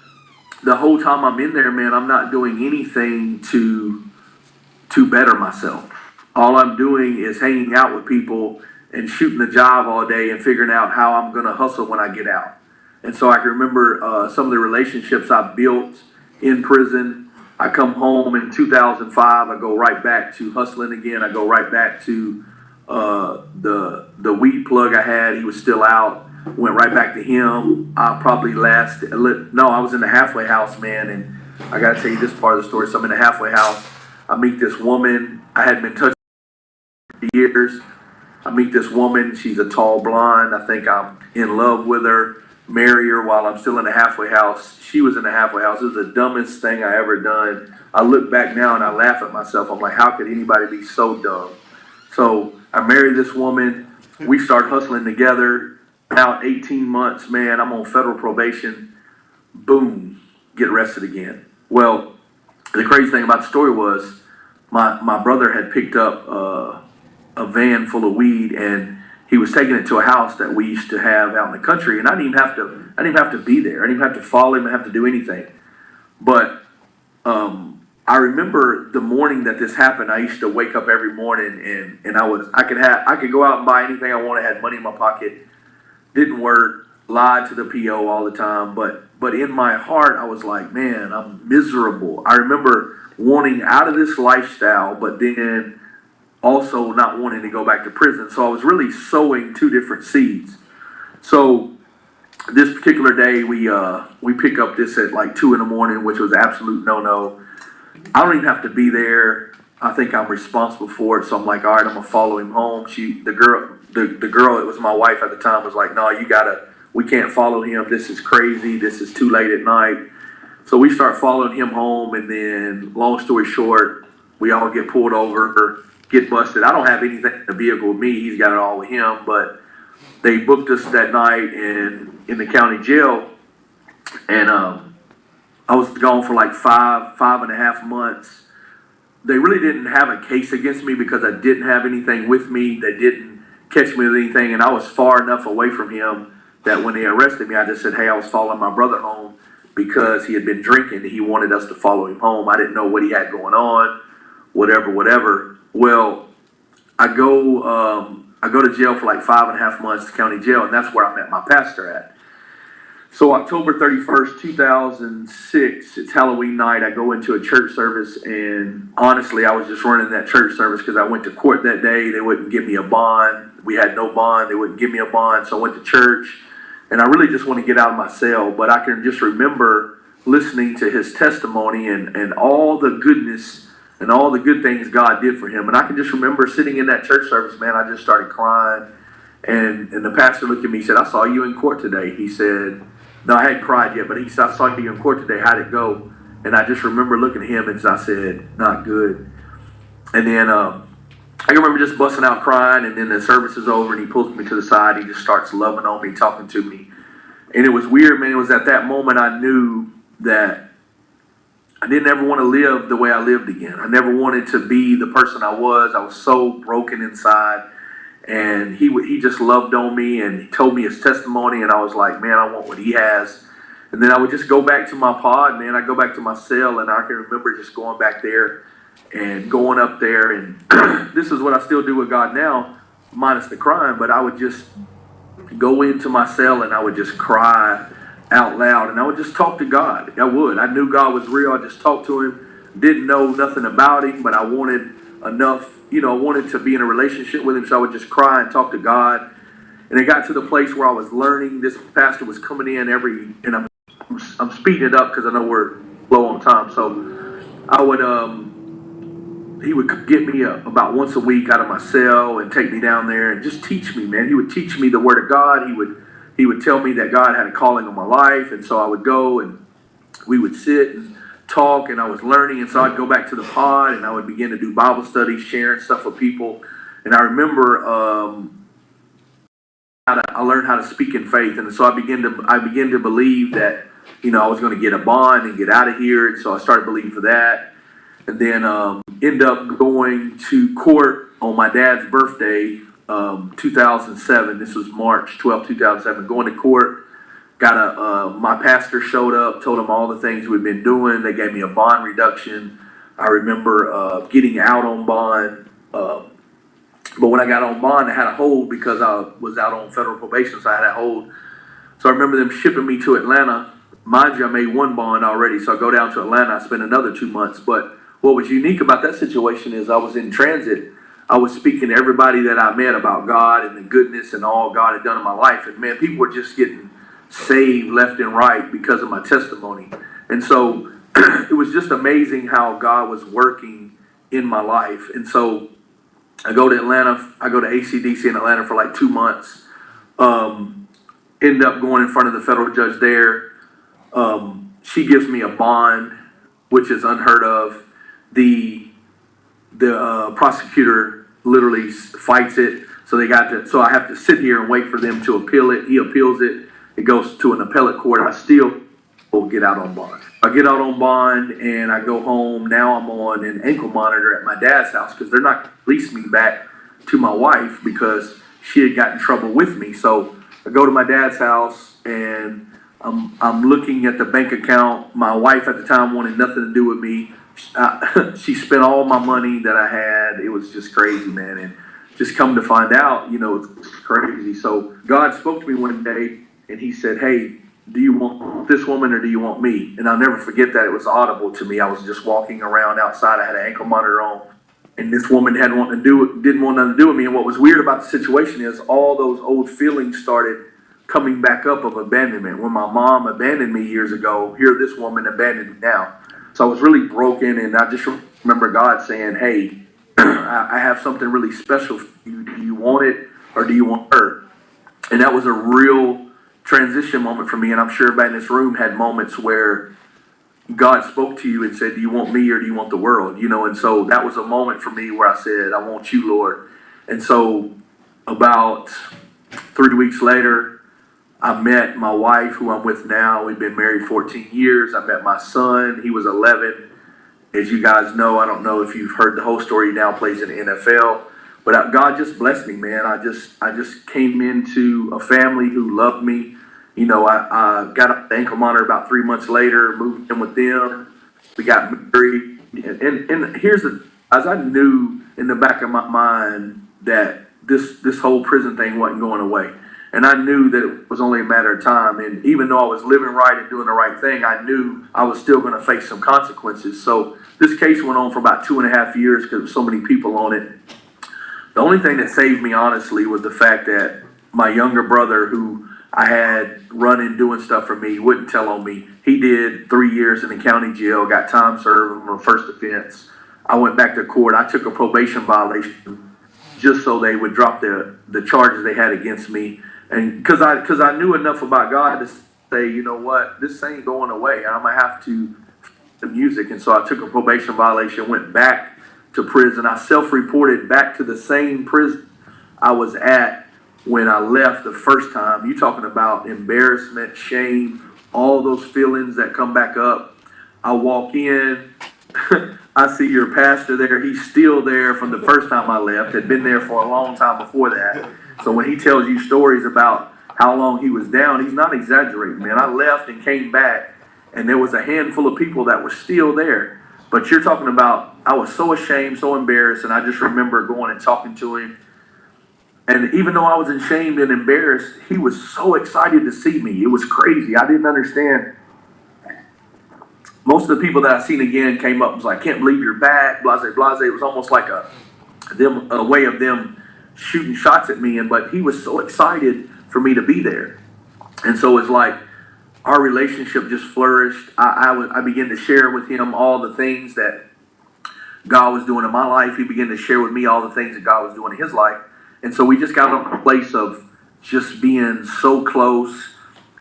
the whole time I'm in there, man, I'm not doing anything to better myself. All I'm doing is hanging out with people and shooting the job all day and figuring out how I'm going to hustle when I get out. And so I can remember some of the relationships I built in prison. I come home in 2005. I go right back to hustling again. I go right back to the weed plug I had. He was still out. Went right back to him. I probably I was in the halfway house, man. And I got to tell you this part of the story. So I'm in the halfway house. I meet this woman. I hadn't been touched for years. I meet this woman. She's a tall blonde. I think I'm in love with her. Marry her while I'm still in the halfway house. She was in the halfway house. It was the dumbest thing I ever done. I look back now and I laugh at myself. I'm like, how could anybody be so dumb? So I married this woman. We start hustling together. Out 18 months, man, I'm on federal probation. Boom, get arrested again. Well, the crazy thing about the story was my brother had picked up a van full of weed, and he was taking it to a house that we used to have out in the country, and I didn't even have to be there. I didn't even have to follow him. I didn't have to do anything. But I remember the morning that this happened. I used to wake up every morning, and I could go out and buy anything I wanted. I had money in my pocket. Didn't work. Lied to the PO all the time. But in my heart, I was like, man, I'm miserable. I remember wanting out of this lifestyle, but then also not wanting to go back to prison. So I was really sowing two different seeds. So this particular day, we pick up this at like 2 a.m, which was absolute no-no. I don't even have to be there. I think I'm responsible for it. So I'm like, all right, I'm gonna follow him home. The girl that was my wife at the time was like, no, we can't follow him. This is crazy. This is too late at night. So we start following him home, and then long story short, we all get pulled over, get busted. I don't have anything in the vehicle with me. He's got it all with him, but they booked us that night in the county jail, and I was gone for like 5.5 months. They really didn't have a case against me because I didn't have anything with me. They didn't catch me with anything, and I was far enough away from him that when they arrested me, I just said, hey, I was following my brother home because he had been drinking. He wanted us to follow him home. I didn't know what he had going on, whatever. Well, I go to jail for like 5.5 months, county jail, and that's where I met my pastor at. So October 31st, 2006, it's Halloween night. I go into a church service, and honestly, I was just running that church service because I went to court that day. They wouldn't give me a bond. We had no bond. They wouldn't give me a bond. So I went to church, and I really just want to get out of my cell. But I can just remember listening to his testimony and all the goodness and all the good things God did for him. And I can just remember sitting in that church service, man, I just started crying. And the pastor looked at me and said, I saw you in court today. He said, no, I hadn't cried yet, but he said, I saw you in court today. How'd it go? And I just remember looking at him, and I said, not good. And then I can remember just busting out crying, and then the service is over, and he pulls me to the side. He just starts loving on me, talking to me. And it was weird, man. It was at that moment I knew that I didn't ever want to live the way I lived again. I never wanted to be the person I was. I was so broken inside. And he just loved on me, and he told me his testimony, and I was like, man, I want what he has. And then I would just go back to my pod, man. I'd go back to my cell, and I can remember just going back there and going up there. And this is what I still do with God now, minus the crying, but I would just go into my cell and I would just cry out loud, and I would just talk to God. I would. I knew God was real. I just talked to him. Didn't know nothing about him, but I wanted enough, I wanted to be in a relationship with him, so I would just cry and talk to God. And it got to the place where I was learning. This pastor was coming in and I'm speeding it up because I know we're low on time. So I would, he would get me about once a week out of my cell and take me down there and just teach me, man. He would teach me the Word of God. He would tell me that God had a calling on my life, and so I would go and we would sit and talk, and I was learning, and so I'd go back to the pod and I would begin to do Bible studies, sharing stuff with people. And I remember I learned how to speak in faith, and so I began to believe that I was going to get a bond and get out of here, and so I started believing for that. And then end up going to court on my dad's birthday, 2007. This was March 12, 2007. Going to court, my pastor showed up, told him all the things we'd been doing. They gave me a bond reduction. I remember getting out on bond. But when I got on bond, I had a hold because I was out on federal probation, so I had a hold. So I remember them shipping me to Atlanta. Mind you, I made one bond already, so I go down to Atlanta. I spent another 2 months. But what was unique about that situation is I was in transit. I was speaking to everybody that I met about God and the goodness and all God had done in my life. And man, people were just getting saved left and right because of my testimony. And so it was just amazing how God was working in my life. And so I go to Atlanta. I go to ACDC in Atlanta for like 2 months. End up going in front of the federal judge there. She gives me a bond, which is unheard of. The prosecutor literally fights it. So I have to sit here and wait for them to appeal it. He appeals it. It goes to an appellate court. I still get out on bond. I get out on bond and I go home. Now I'm on an ankle monitor at my dad's house because they're not going to release me back to my wife because she had gotten in trouble with me. So I go to my dad's house and I'm looking at the bank account. My wife at the time wanted nothing to do with me. She spent all my money that I had. It was just crazy, man. And just come to find out, it's crazy. So God spoke to me one day and he said, hey, do you want this woman or do you want me? And I'll never forget that. It was audible to me. I was just walking around outside. I had an ankle monitor on, and this woman didn't want nothing to do with me. And what was weird about the situation is all those old feelings started coming back up of abandonment. When my mom abandoned me years ago, here this woman abandoned me now. So I was really broken, and I just remember God saying, hey, I have something really special for you. Do you want it or do you want her? And that was a real transition moment for me, and I'm sure everybody in this room had moments where God spoke to you and said, do you want me or do you want the world? And so that was a moment for me where I said, I want you, Lord. And so about 3 weeks later, I met my wife, who I'm with now. We've been married 14 years. I met my son. He was 11. As you guys know, I don't know if you've heard the whole story, he now plays in the NFL. But God just blessed me, man. I just came into a family who loved me. I got up the ankle monitor about 3 months later, moved in with them. We got married. And here's as I knew in the back of my mind that this whole prison thing wasn't going away. And I knew that it was only a matter of time. And even though I was living right and doing the right thing, I knew I was still going to face some consequences. So this case went on for about 2.5 years because there were so many people on it. The only thing that saved me, honestly, was the fact that my younger brother, who I had running doing stuff for me, wouldn't tell on me. He did 3 years in the county jail, got time served on the first offense. I went back to court. I took a probation violation just so they would drop the charges they had against me. And because I knew enough about God to say, you know what, this ain't going away. I'm going to have to the music. And so I took a probation violation, went back to prison. I self-reported back to the same prison I was at when I left the first time. You talking about embarrassment, shame, all those feelings that come back up. I walk in, I see your pastor there. He's still there from the first time I left, had been there for a long time before that. So when he tells you stories about how long he was down, he's not exaggerating, man. I left and came back, and there was a handful of people that were still there. But you're talking about, I was so ashamed, so embarrassed, and I just remember going and talking to him. And even though I was ashamed and embarrassed, he was so excited to see me. It was crazy. I didn't understand. Most of the people that I seen again came up and was like, "Can't believe you're back," blase, blase. It was almost like a way of them shooting shots at me. But he was so excited for me to be there. And so it's like our relationship just flourished. I began to share with him all the things that God was doing in my life. He began to share with me all the things that God was doing in his life. And so we just got to a place of just being so close.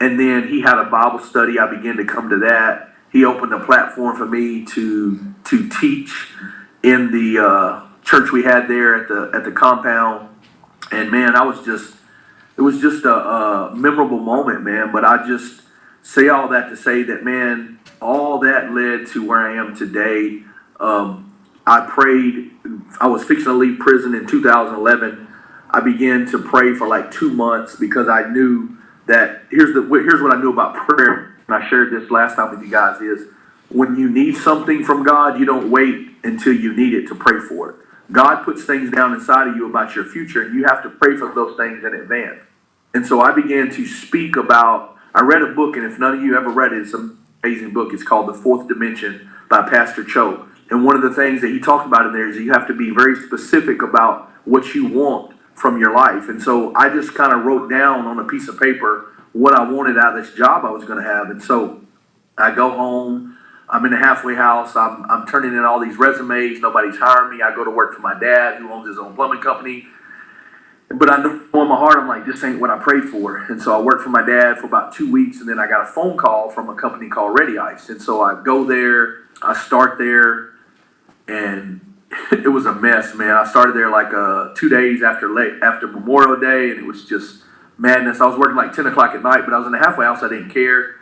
And then he had a Bible study. I began to come to that. He opened a platform for me to teach in the church we had there at the compound. And man, it was just a memorable moment, man. But I just say all that to say that, man, all that led to where I am today. I prayed. I was fixing to leave prison in 2011. I began to pray for like 2 months because I knew that here's what I knew about prayer. And I shared this last time with you guys is when you need something from God, you don't wait until you need it to pray for it. God puts things down inside of you about your future, and you have to pray for those things in advance. And so I began to speak about, I read a book, and if none of you ever read it, it's an amazing book. It's called The Fourth Dimension by Pastor Cho. And one of the things that he talked about in there is that you have to be very specific about what you want from your life. And so I just kind of wrote down on a piece of paper what I wanted out of this job I was going to have. And so I go home. I'm in a halfway house. I'm turning in all these resumes. Nobody's hiring me. I go to work for my dad, who owns his own plumbing company. But I know in my heart, I'm like, this ain't what I prayed for. And so I worked for my dad for about 2 weeks, and then I got a phone call from a company called Ready Ice. And so I go there. I start there, and it was a mess, man. I started there like 2 days after Memorial Day, and it was just madness. I was working like 10 o'clock at night, but I was in the halfway house. I didn't care.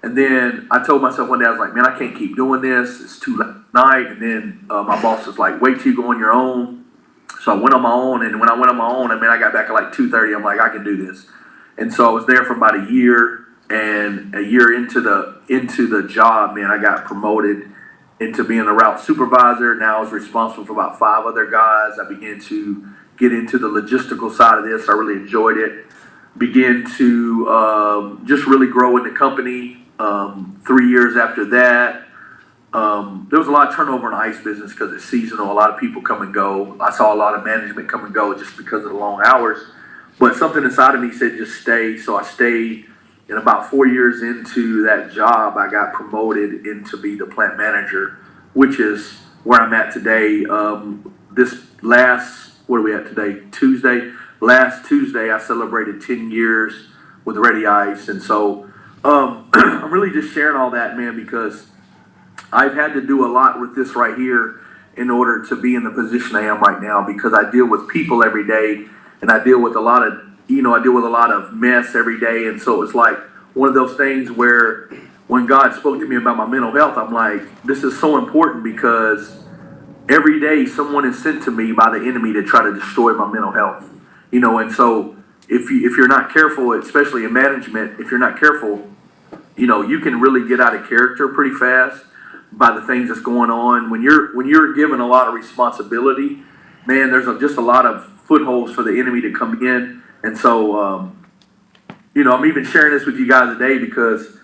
And then I told myself one day, I was like, man, I can't keep doing this. It's too late at night. And then my boss was like, wait till you go on your own. So I went on my own, and when I went on my own, I got back at like 2:30. I'm like, I can do this. And so I was there for about a year, and a year into the job, man, I got promoted into being a route supervisor. Now I was responsible for about 5 other guys. I began to get into the logistical side of this. I really enjoyed it. Began to just really grow in the company. 3 years after that, there was a lot of turnover in the ice business because it's seasonal. A lot of people come and go. I saw a lot of management come and go just because of the long hours. But something inside of me said just stay. So I stayed. And about 4 years into that job, I got promoted into be the plant manager, which is where I'm at today. What are we at today? Tuesday. Last Tuesday, I celebrated 10 years with Ready Ice. And so I'm really just sharing all that, man, because I've had to do a lot with this right here in order to be in the position I am right now, because I deal with people every day, and I deal with a lot of mess every day. And so it's like one of those things where when God spoke to me about my mental health, I'm like, this is so important because every day someone is sent to me by the enemy to try to destroy my mental health. And so if you're not careful, especially in management, if you're not careful, you can really get out of character pretty fast by the things that's going on. When you're given a lot of responsibility, man, there's just a lot of footholds for the enemy to come in. And so, I'm even sharing this with you guys today because,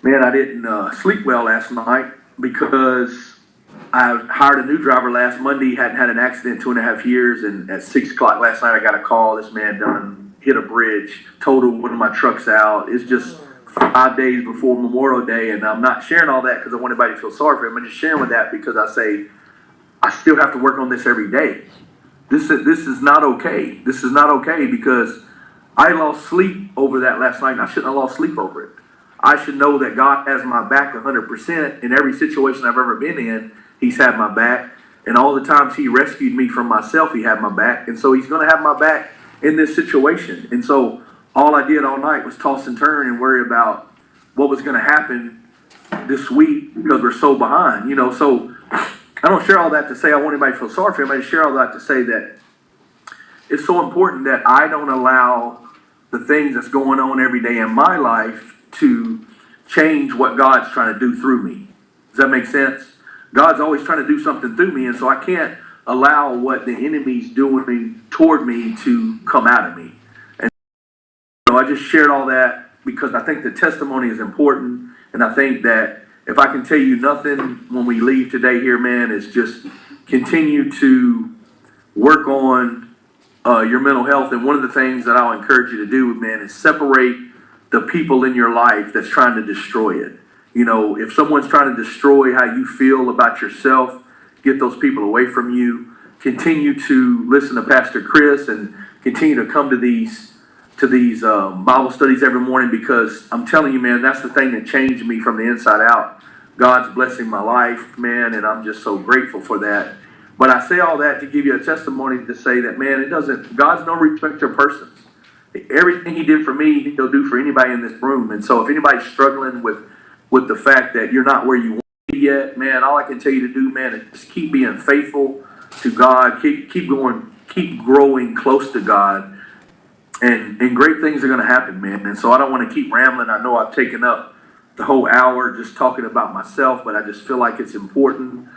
man, I didn't sleep well last night because I hired a new driver last Monday, hadn't had an accident in 2.5 years, and at 6 o'clock last night I got a call. This man done hit a bridge, totaled one of my trucks out. It's just 5 days before Memorial Day, and I'm not sharing all that because I want everybody to feel sorry for him. I'm just sharing with that because I say I still have to work on this every day. This is not okay. This is not okay because I lost sleep over that last night, and I shouldn't have lost sleep over it. I should know that God has my back 100% in every situation I've ever been in. He's had my back. And all the times he rescued me from myself, he had my back. And so he's going to have my back in this situation. And so all I did all night was toss and turn and worry about what was going to happen this week because we're so behind, you know. So I don't share all that to say I want anybody to feel sorry for him. I share all that to say that it's so important that I don't allow the things that's going on every day in my life to change what God's trying to do through me. Does that make sense? God's always trying to do something through me, and so I can't allow what the enemy's doing toward me to come out of me. And so I just shared all that because I think the testimony is important, and I think that if I can tell you nothing when we leave today here, man, is just continue to work on your mental health. And one of the things that I'll encourage you to do, man, is separate the people in your life that's trying to destroy it. You know, if someone's trying to destroy how you feel about yourself, get those people away from you. Continue to listen to Pastor Chris and continue to come to these Bible studies every morning, because I'm telling you, man, that's the thing that changed me from the inside out. God's blessing my life, man, and I'm just so grateful for that. But I say all that to give you a testimony to say that, man, God's no respecter of persons. Everything he did for me, he'll do for anybody in this room. And so if anybody's struggling with the fact that you're not where you want to be yet, man, all I can tell you to do, man, is just keep being faithful to God. Keep going, keep growing close to God. And great things are going to happen, man. And so I don't want to keep rambling. I know I've taken up the whole hour just talking about myself, but I just feel like it's important.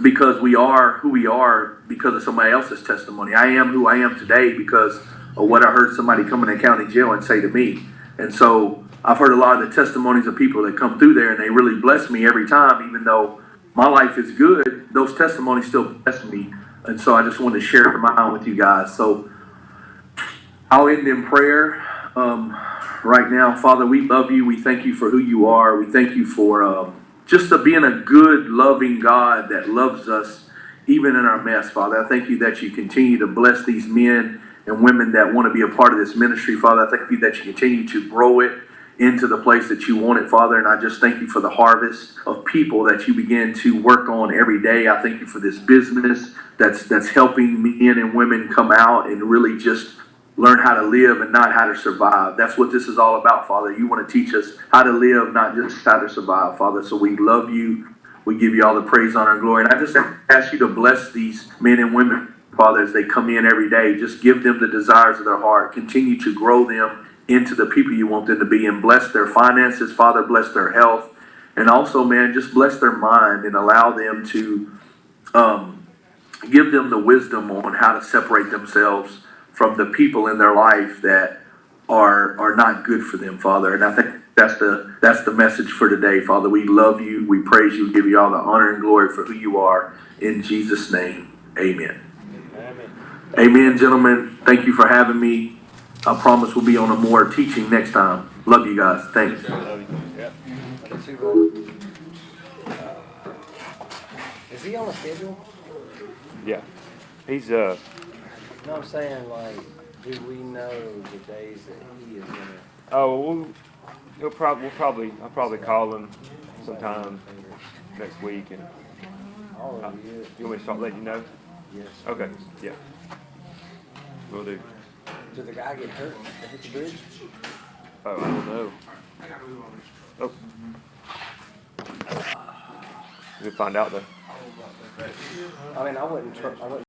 Because we are who we are because of somebody else's testimony. I am who I am today because of what I heard somebody come in the county jail and say to me. And so I've heard a lot of the testimonies of people that come through there, and they really bless me every time. Even though my life is good, those testimonies still bless me. And so I just wanted to share mine with you guys. So I'll end in prayer right now. Father, we love you. We thank you for who you are. We thank you for just being a good, loving God that loves us even in our mess, Father. I thank you that you continue to bless these men and women that want to be a part of this ministry, Father. I thank you that you continue to grow it into the place that you want it, Father. And I just thank you for the harvest of people that you begin to work on every day. I thank you for this business that's helping men and women come out and really just learn how to live and not how to survive. That's what this is all about, Father. You want to teach us how to live, not just how to survive, Father. So we love you. We give you all the praise, honor, and glory. And I just ask you to bless these men and women, Father, as they come in every day. Just give them the desires of their heart. Continue to grow them into the people you want them to be, and bless their finances, Father. Bless their health. And also, man, just bless their mind and allow them to give them the wisdom on how to separate themselves from the people in their life that are not good for them, Father. And I think that's the message for today, Father. We love you. We praise you. We give you all the honor and glory for who you are. In Jesus' name, amen. Amen, gentlemen. Thank you for having me. I promise we'll be on a more teaching next time. Love you guys. Thanks.
Is he on the schedule?
Yeah. He's
No, I'm saying, like, do we know the days that he is gonna?
Oh, I'll probably call him sometime next week, and
Oh, yeah.
you want me to start letting you know?
Yes.
Okay, yeah, will do.
Did the guy get hurt? Did he hit the bridge?
Oh, I don't know. Oh, we'll find out though.
I mean, I wouldn't.